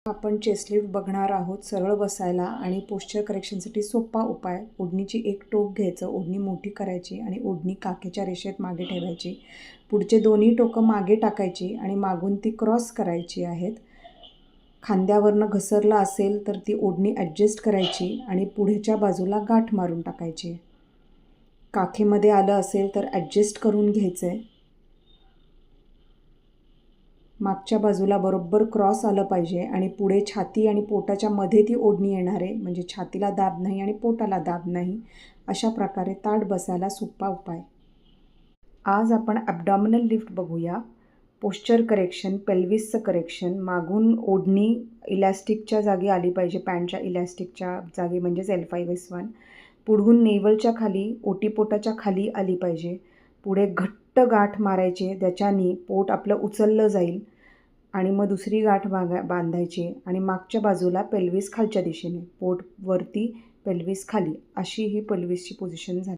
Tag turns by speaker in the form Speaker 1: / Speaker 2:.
Speaker 1: आपण chest lift बघणार आहोत. सरळ बसायला आणि पोश्चर करेक्शनसाठी सोपा उपाय. ओढणीची एक टोक घ्यायचं, ओढणी मोठी करायची आणि ओढणी काखेच्या रेषेत मागे ठेवायची. पुढचे दोन्ही टोकं मागे टाकायची आणि मागून ती क्रॉस करायची आहेत. खांद्यावरनं घसरला असेल तर ती ओढणी ॲडजस्ट करायची आणि पुढच्या बाजूला गाठ मारून टाकायची. काखेमध्ये आलं असेल तर ॲडजस्ट करून घ्यायचं आहे. मागच्या बाजूला बरोबर क्रॉस आलं पाहिजे आणि पुढे छाती आणि पोटाच्या मध्ये ती ओढणी येणार आहे, म्हणजे छातीला दाब नाही आणि पोटाला दाब नाही. अशा प्रकारे ताठ बसायला सोपा उपाय. आज आपण ॲब्डॉमिनल लिफ्ट बघूया. पोश्चर करेक्शन, पेल्विसचं करेक्शन. मागून ओढणी इलॅस्टिकच्या जागी आली पाहिजे, पॅन्टच्या इलॅस्टिकच्या जागी, म्हणजेच L5S1. पुढून नेवलच्या खाली, ओटीपोटाच्या खाली आली पाहिजे. पुढे घट्ट गाठ मारायची, त्याच्याने पोट आपलं उचललं जाईल आणि मग दुसरी गाठ बांधायची आणि मागच्या बाजूला पेल्विस खालच्या दिशेने, पोट वरती पेल्विस खाली, अशी ही पेल्विसची पोझिशन झाली.